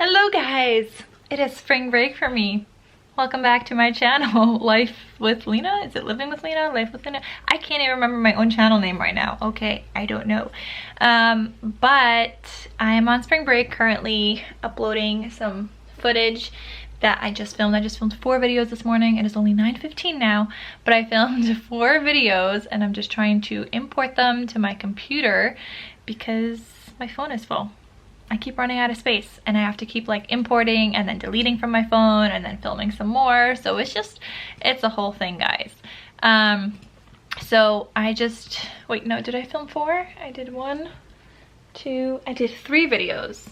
Hello guys! It is spring break for me. Welcome back to my channel, Life with Lina. Is it Living with Lina? Life with Lina? I can't even remember my own channel name right now. Okay, I don't know. But I am on spring break currently uploading some footage that I just filmed. I just filmed 4 videos this morning. It is only 9:15 now, but I filmed 4 videos and I'm just trying to import them to my computer because my phone is full. I keep running out of space and I have to keep like importing and then deleting from my phone and then filming some more. So it's a whole thing, guys. So I just, wait, no, did I film 4? I did 1, 2, I did 3 videos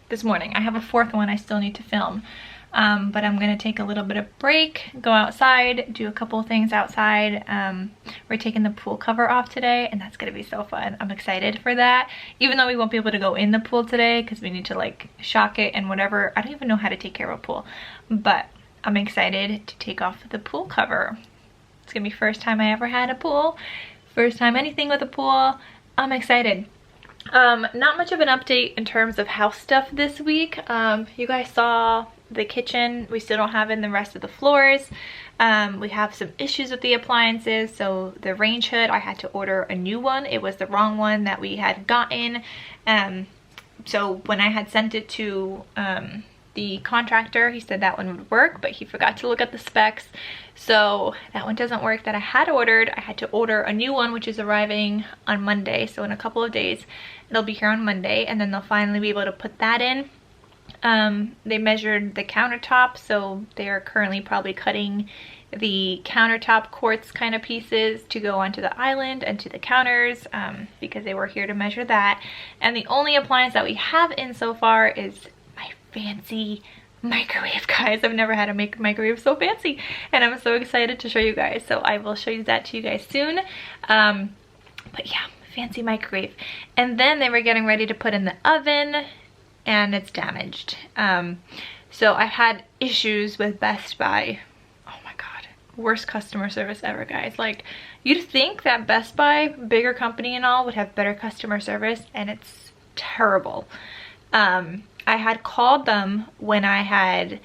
this morning. I have a 4th one I still need to film. But I'm gonna take a little bit of break, go outside, do a couple of things outside. We're taking the pool cover off today and that's gonna be so fun. I'm excited for that, even though we won't be able to go in the pool today because we need to like shock it and whatever. I don't even know how to take care of a pool, but I'm excited to take off the pool cover. It's gonna be first time I ever had a pool, first time anything with a pool. I'm excited. Not much of an update in terms of house stuff this week. You guys saw the kitchen. We still don't have in the rest of the floors. We have some issues with the appliances. So the range hood, I had to order a new one. It was the wrong one that we had gotten. So when I had sent it to the contractor, he said that one would work, but he forgot to look at the specs. So that one doesn't work that I had ordered. I had to order a new one, which is arriving on Monday. So in a couple of days, it'll be here on Monday, and then they'll finally be able to put that in. They measured the countertop, so they are currently probably cutting the countertop quartz kind of pieces to go onto the island and to the counters, because they were here to measure that. And the only appliance that we have in so far is my fancy microwave, guys. I've never had a microwave so fancy and I'm so excited to show you guys. So I will show you that to you guys soon. But yeah, fancy microwave. And then they were getting ready to put in the oven and it's damaged. So I've had issues with Best Buy. Oh my god, worst customer service ever, guys. Like, you'd think that Best Buy, bigger company and all, would have better customer service, and it's terrible. I had called them when I had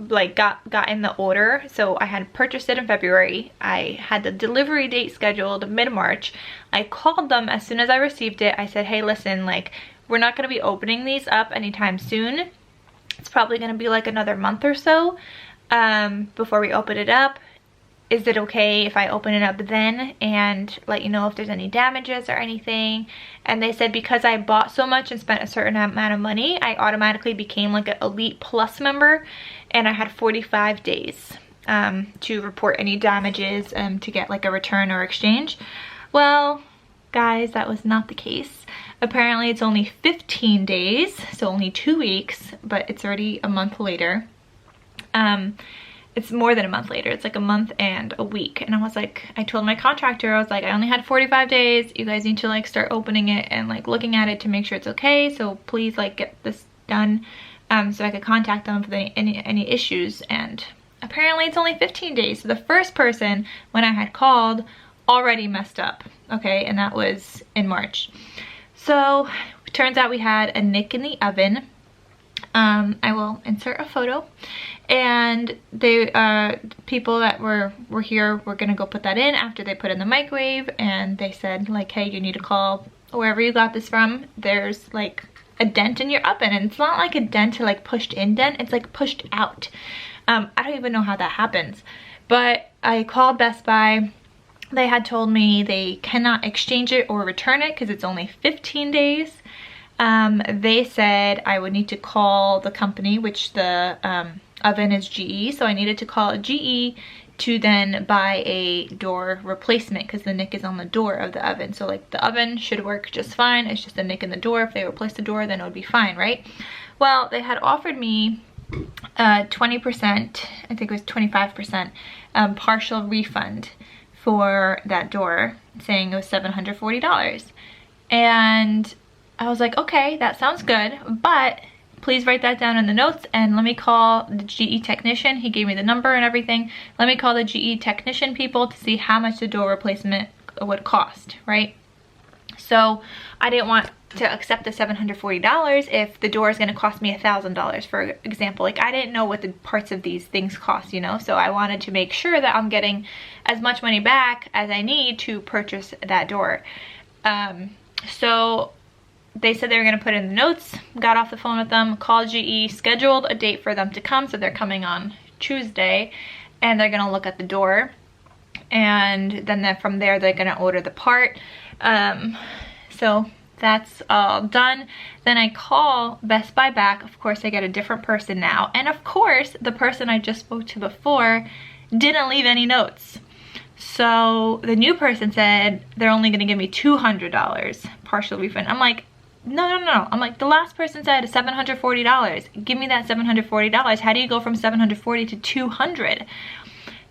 like gotten the order. So I had purchased it in February. I had the delivery date scheduled mid-March. I called them as soon as I received it. I said, hey, listen, like, we're not going to be opening these up anytime soon. It's probably going to be like another month or so before we open it up. Is it okay if I open it up then and let you know if there's any damages or anything? And they said because I bought so much and spent a certain amount of money, I automatically became like an Elite Plus member, and I had 45 days to report any damages to get like a return or exchange. Well, guys, that was not the case. Apparently it's only 15 days, so only 2 weeks, but it's already a month later. It's more than a month later. It's like a month and a week. And I was like, I told my contractor, I was like, I only had 45 days. You guys need to like start opening it and like looking at it to make sure it's okay. So please like get this done so I could contact them for any issues. And apparently it's only 15 days. So the first person when I had called already messed up. Okay, and that was in March. So it turns out we had a nick in the oven. I will insert a photo, and they people that were here were gonna go put that in after they put in the microwave, and they said like, hey, you need to call wherever you got this from. There's like a dent in your oven, and it's not like a dent to like pushed in dent, it's like pushed out. I don't even know how that happens, but I called Best Buy. They had told me they cannot exchange it or return it because it's only 15 days. They said I would need to call the company, which the oven is GE, so I needed to call GE to then buy a door replacement because the nick is on the door of the oven. So like the oven should work just fine, it's just a nick in the door. If they replace the door, then it would be fine, right? Well, they had offered me 20%, I think it was 25% partial refund for that door, saying it was $740. And I was like, okay, that sounds good, but please write that down in the notes and let me call the GE technician. He gave me the number and everything. Let me call the GE technician people to see how much the door replacement would cost, right? So I didn't want to accept the $740 if the door is going to cost me $1,000, for example. Like, I didn't know what the parts of these things cost, you know, so I wanted to make sure that I'm getting as much money back as I need to purchase that door. So they said they were going to put in the notes, got off the phone with them, called GE, scheduled a date for them to come. So they're coming on Tuesday, and they're going to look at the door, and then from there they're going to order the part. So that's all done. Then I call Best Buy back. Of course, I get a different person now, and of course the person I just spoke to before didn't leave any notes. So the new person said they're only going to give me $200 partial refund. I'm like, no. I'm like, the last person said $740. Give me that $740. How do you go from $740 to $200?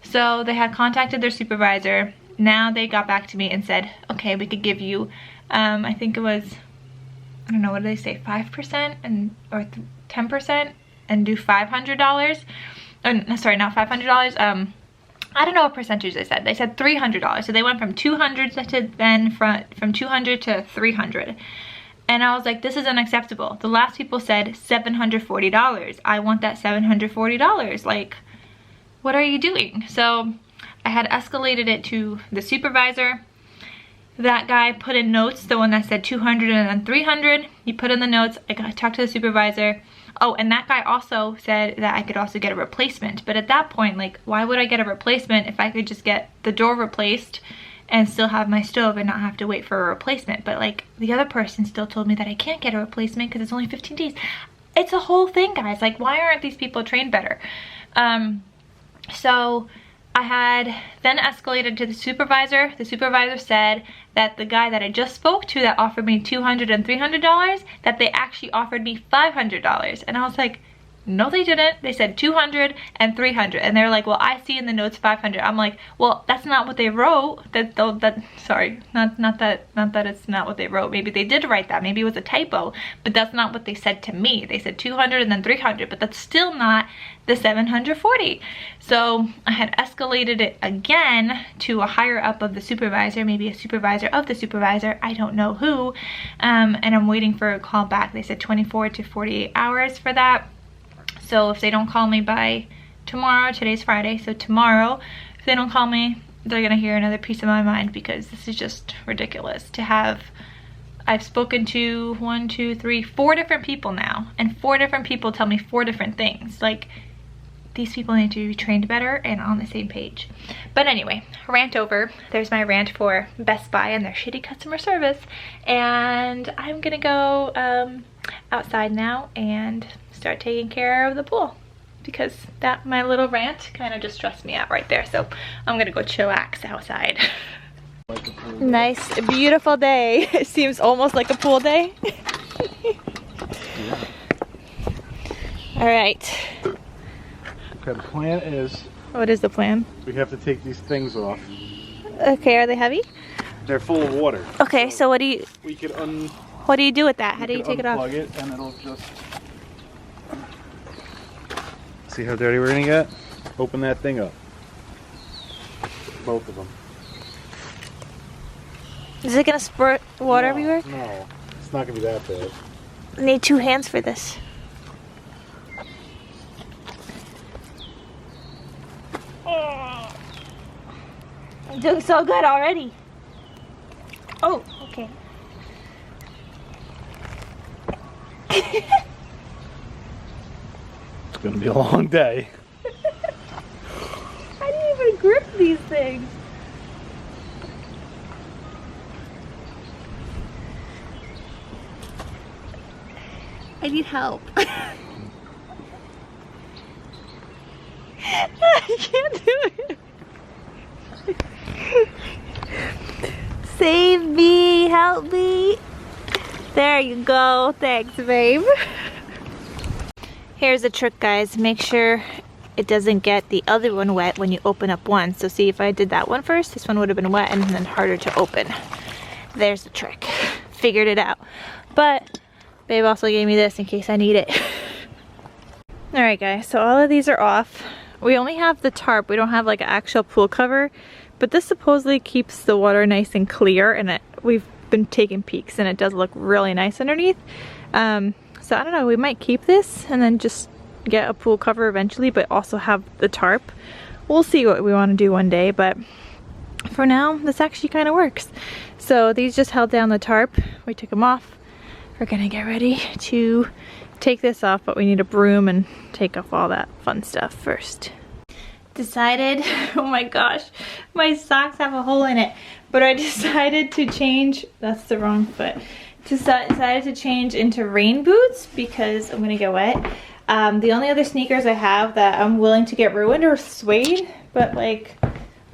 So they had contacted their supervisor. Now they got back to me and said, okay, we could give you, I think it was, I don't know, what did they say, 5% or 10% and do $500? Sorry, not $500. I don't know what percentage they said. They said $300. So they went from 200 to then from 200 to 300. And I was like, this is unacceptable. The last people said $740. I want that $740. Like, what are you doing? So I had escalated it to the supervisor. That guy put in notes, the one that said 200 and then 300. He put in the notes. I talked to the supervisor. Oh, and that guy also said that I could also get a replacement. But at that point, like, why would I get a replacement if I could just get the door replaced and still have my stove and not have to wait for a replacement? But like, the other person still told me that I can't get a replacement because it's only 15 days. It's a whole thing, guys. Like, why aren't these people trained better? So I had then escalated to the supervisor. The supervisor said that the guy that I just spoke to that offered me $200 and $300, that they actually offered me $500. And I was like, no, they didn't. They said 200 and 300, and they're like, well, I see in the notes 500. I'm like, well, that's not what they wrote. Sorry, not that it's not what they wrote. Maybe they did write that. Maybe it was a typo, but that's not what they said to me. They said 200 and then 300, but that's still not the 740. So I had escalated it again to a higher up of the supervisor, maybe a supervisor of the supervisor, I don't know who, and I'm waiting for a call back. They said 24 to 48 hours for that. So if they don't call me by tomorrow, today's Friday, so tomorrow, if they don't call me, they're gonna hear another piece of my mind, because this is just ridiculous to have. I've spoken to 4 different people now, and 4 different people tell me 4 different things. Like, these people need to be trained better and on the same page. But anyway, rant over. There's my rant for Best Buy and their shitty customer service. And I'm gonna go outside now and start taking care of the pool, because my little rant kind of just stressed me out right there. So I'm gonna go chillax outside. Nice, beautiful day. It seems almost like a pool day. Yeah. All right. Okay, the plan is... What is the plan? We have to take these things off. Okay, are they heavy? They're full of water. Okay, so what do you... We could What do you do with that? How do you take it off? Unplug it, and it'll just... See how dirty we're gonna get? Open that thing up. Both of them. Is it gonna spurt water everywhere? No, it's not gonna be that bad. I need 2 hands for this. I'm doing so good already. Oh, okay. It's gonna be a long day. I didn't even grip these things. I need help. I can't do it. Save me, help me. There you go. Thanks, babe. Here's the trick, guys. Make sure it doesn't get the other one wet when you open up one. So see, if I did that one first, this one would have been wet and then harder to open. There's the trick. Figured it out. But babe also gave me this in case I need it. Alright guys, so all of these are off. We only have the tarp. We don't have like an actual pool cover. But this supposedly keeps the water nice and clear, and we've been taking peeks and it does look really nice underneath. So I don't know, we might keep this and then just get a pool cover eventually, but also have the tarp. We'll see what we want to do one day, but for now this actually kind of works. So these just held down the tarp. We took them off. We're gonna get ready to take this off, but we need a broom and take off all that fun stuff first. Decided, oh my gosh, my socks have a hole in it, but I decided to change, that's the wrong foot, decided to change into rain boots because I'm gonna get wet. The only other sneakers I have that I'm willing to get ruined are suede, but like,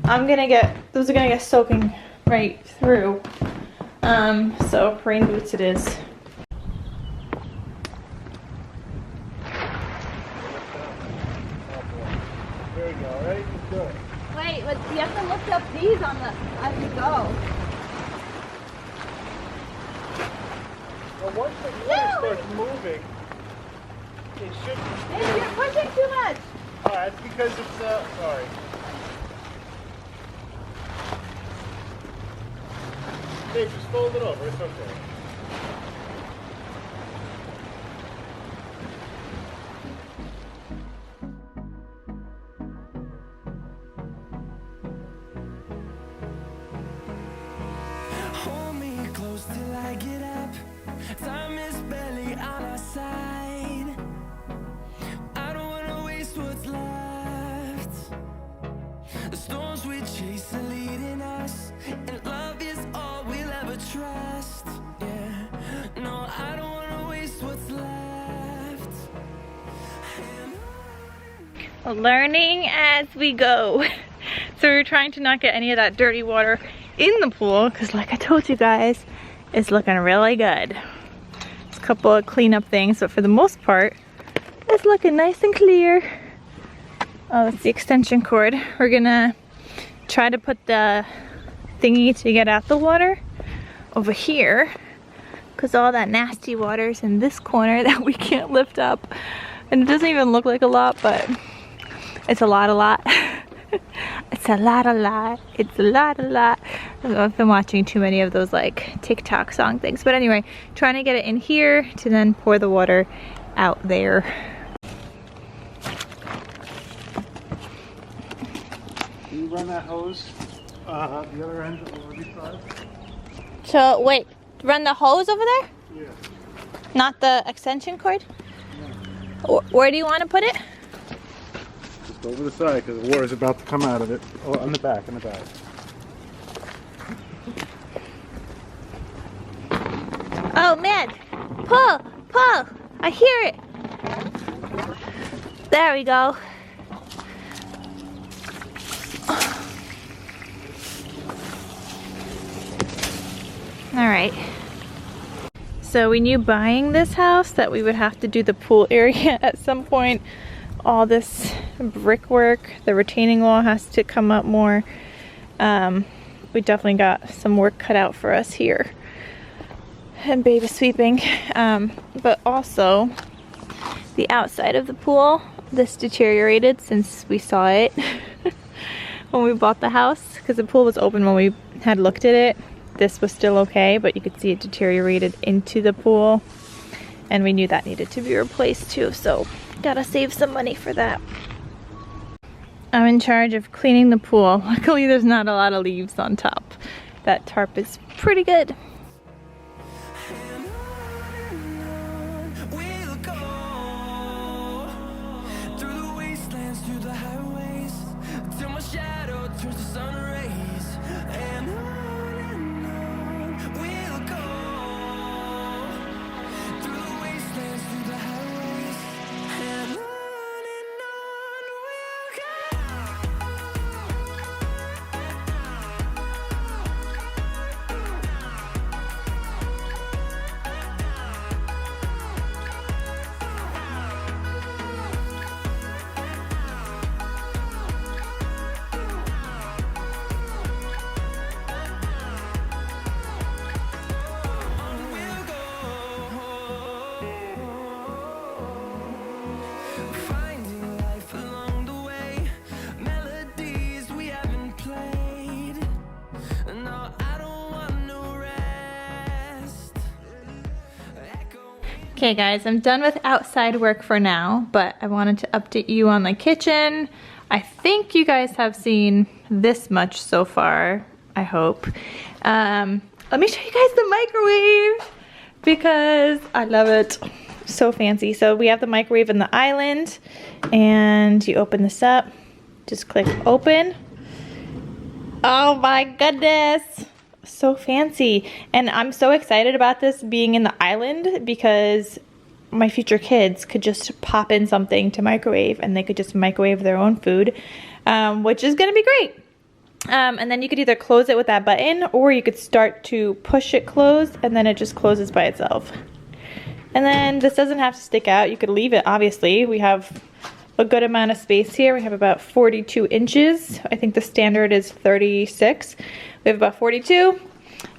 those are gonna get soaking right through. So rain boots it is. There we go, ready? Let's do it. Wait, but you have to lift up these on the, as you go. Well, once the water starts moving, it should... Hey, you're pushing too much. Oh, that's because it's, sorry. Hey, just fold it over, it's okay. Hold me close till I get up. Time is barely on our side. I don't wanna waste what's left. The storms we chase are leading us, and love is all we'll ever trust. Yeah, no, I don't wanna waste what's left. Learning as we go. So we're trying to not get any of that dirty water in the pool because like I told you guys, it's looking really good. There's a couple of cleanup things, but for the most part, it's looking nice and clear. Oh, that's the extension cord. We're gonna try to put the thingy to get out the water over here because all that nasty water is in this corner that we can't lift up. And it doesn't even look like a lot, but it's a lot. It's a lot. It's a lot. I've been watching too many of those like TikTok song things. But anyway, trying to get it in here to then pour the water out there. Can you run that hose, the other end over this side? So wait, run the hose over there? Yeah. Not the extension cord? No. Where do you want to put it? Just over the side because the water's about to come out of it. Oh, on the back, Oh man, pull, I hear it. There we go. All right. So we knew buying this house that we would have to do the pool area at some point. All this brickwork, the retaining wall has to come up more. We definitely got some work cut out for us here. And baby sweeping. But also the outside of the pool, this deteriorated since we saw it when we bought the house, because the pool was open when we had looked at it. This was still okay, but you could see it deteriorated into the pool, and we knew that needed to be replaced too, so gotta save some money for that. I'm in charge of cleaning the pool. Luckily there's not a lot of leaves on top. That tarp is pretty good. Okay guys, I'm done with outside work for now, but I wanted to update you on the kitchen. I think you guys have seen this much so far, I hope. Let me show you guys the microwave because I love it. So fancy. So we have the microwave in the island and you open this up, just click open. Oh my goodness. So fancy. And I'm so excited about this being in the island because my future kids could just pop in something to microwave and they could just microwave their own food, which is gonna be great. And then you could either close it with that button or you could start to push it closed and then it just closes by itself. And then this doesn't have to stick out. You could leave it, obviously. We have a good amount of space here. We have about 42 inches. I think the standard is 36. We have about 42.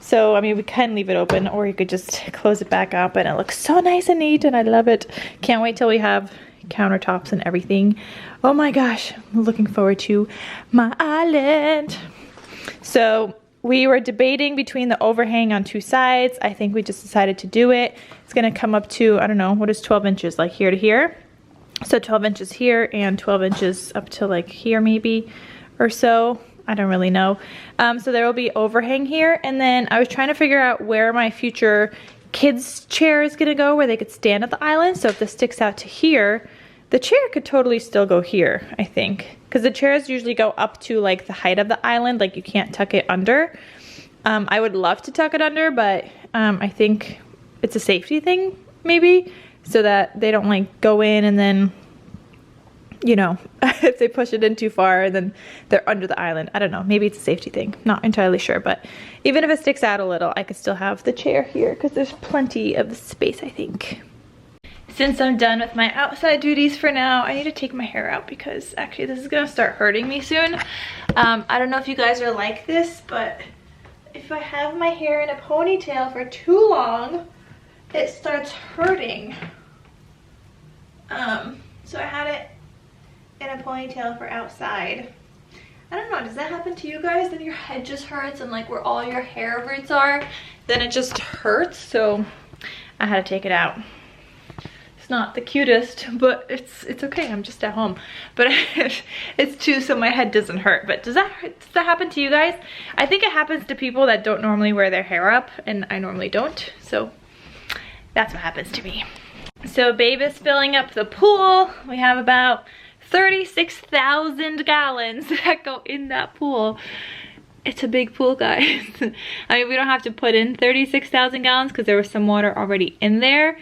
So, I mean, we can leave it open or you could just close it back up and it looks so nice and neat and I love it. Can't wait till we have countertops and everything. Oh my gosh, I'm looking forward to my island. So, we were debating between the overhang on two sides. I think we just decided to do it. It's gonna come up to, I don't know, what is 12 inches, like here to here? So 12 inches here and 12 inches up to like here maybe or so. I don't really know. So there will be overhang here. And then I was trying to figure out where my future kids' chair is gonna go, where they could stand at the island. So if this sticks out to here, the chair could totally still go here, I think. Because the chairs usually go up to like the height of the island, like you can't tuck it under. I would love to tuck it under, but I think it's a safety thing, maybe, so that they don't like go in and then, you know, if they push it in too far, then they're under the island. I don't know, maybe it's a safety thing, not entirely sure, but even if it sticks out a little, I could still have the chair here because there's plenty of space, I think. Since I'm done with my outside duties for now, I need to take my hair out because actually this is gonna start hurting me soon. I don't know if you guys are like this, but if I have my hair in a ponytail for too long, it starts hurting. So I had it in a ponytail for outside. I don't know, does that happen to you guys? Then your head just hurts and like where all your hair roots are, then it just hurts. So I had to take it out. It's not the cutest, but it's okay. I'm just at home. But it's too, so my head doesn't hurt. But does that happen to you guys? I think it happens to people that don't normally wear their hair up, and I normally don't. So that's what happens to me. So Babe is filling up the pool. We have about 36,000 gallons that go in that pool. It's a big pool, guys. I mean, we don't have to put in 36,000 gallons because there was some water already in there,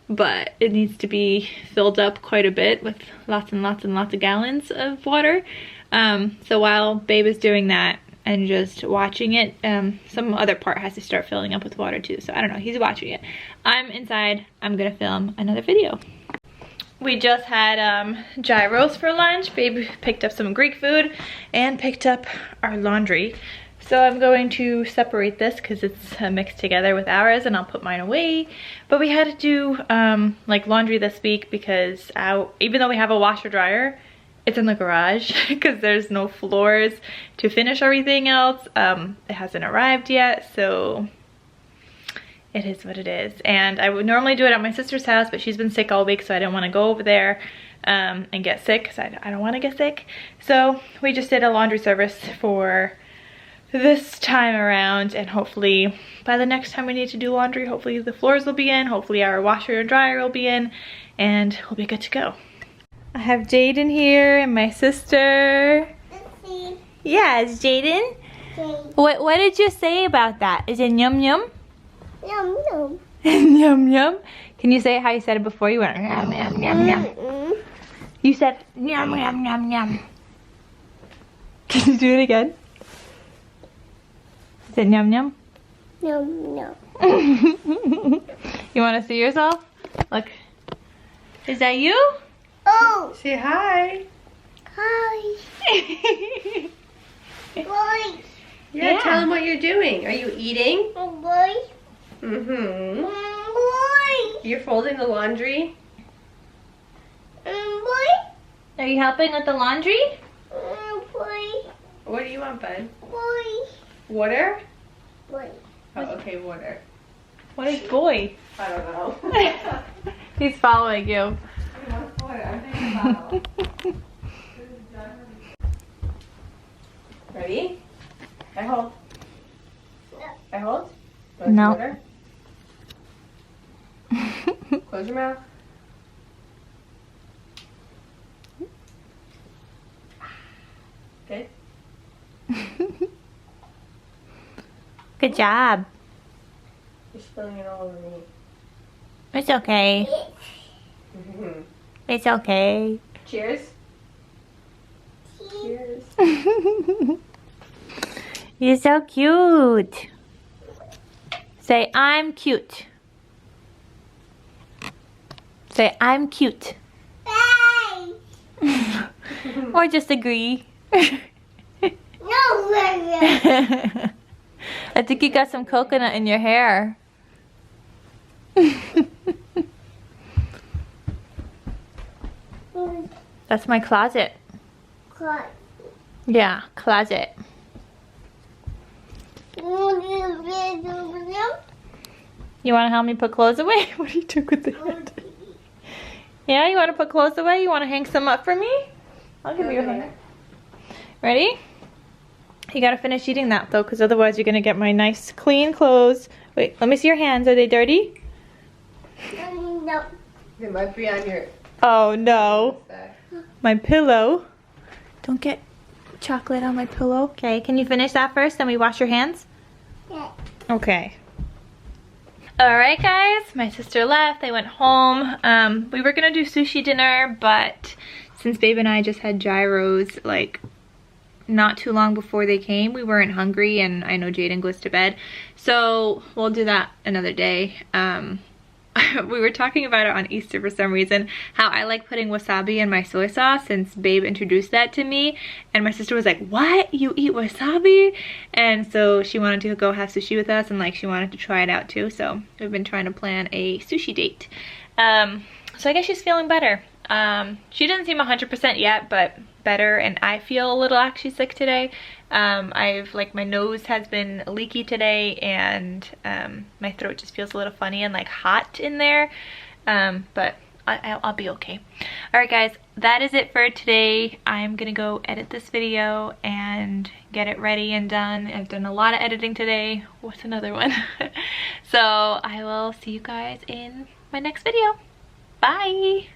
but it needs to be filled up quite a bit with lots and lots and lots of gallons of water. So while Babe is doing that and just watching it, some other part has to start filling up with water too. So I don't know, he's watching it. I'm inside, I'm gonna film another video. We just had gyros for lunch. Babe picked up some Greek food and picked up our laundry. So I'm going to separate this because it's mixed together with ours and I'll put mine away. But we had to do like laundry this week because even though we have a washer dryer, it's in the garage because there's no floors to finish everything else. It hasn't arrived yet, so it is what it is. And I would normally do it at my sister's house, but she's been sick all week, so I didn't want to go over there and get sick because I don't want to get sick. So we just did a laundry service for this time around, and hopefully by the next time we need to do laundry, hopefully the floors will be in, hopefully our washer and dryer will be in, and we'll be good to go. I have Jaden here and my sister. Yeah, it's Jaden. What did you say about that? Is it yum yum? Yum yum. Yum yum. Can you say it how you said it before? You went yum yum yum yum. You said yum yum yum yum. Can you do it again? Is it yum yum? Yum yum. You want to see yourself? Look. Is that you? Oh. Say hi. Hi. Boy. Yeah, tell them what you're doing. Are you eating? Boy. Mm-hmm. Boy. You're folding the laundry? Boy. Are you helping with the laundry? Boy. What do you want, bud? Boy. Water? Boy. Oh, okay, water. What is boy? I don't know. He's following you. Ready? I hold. I hold? No. Water? Close your mouth. Good. Good job. You're spilling it all over me. It's okay. Mhm. It's okay. Cheers. Cheers. You're so cute. Say, I'm cute. Say, I'm cute. Bye. Or just agree. No, I think you got some coconut in your hair. That's my closet. Cry. Yeah, closet. You want to help me put clothes away? What do you do with it? Yeah, you want to put clothes away? You want to hang some up for me? I'll give you a hand. Ready? You gotta finish eating that though, because otherwise you're gonna get my nice clean clothes. Wait, let me see your hands. Are they dirty? No. They might be on your Oh no. back. My pillow. Don't get chocolate on my pillow. Okay, can you finish that first, then we wash your hands? Yeah. Okay. Alright guys, my sister left, they went home. We were gonna do sushi dinner, but since Babe and I just had gyros like not too long before they came, we weren't hungry, and I know Jaden goes to bed, so we'll do that another day. We were talking about it on Easter for some reason, how I like putting wasabi in my soy sauce since Babe introduced that to me, and my sister was like, what? You eat wasabi? And so she wanted to go have sushi with us, and like she wanted to try it out too, so we've been trying to plan a sushi date. So I guess she's feeling better. She doesn't seem 100% yet, but better, and I feel a little actually sick today. My nose has been leaky today, and my throat just feels a little funny and like hot in there, but I'll be okay. Alright guys, that is it for today. I'm gonna go edit this video and get it ready and done. I've done a lot of editing today. What's another one? So I will see you guys in my next video. Bye!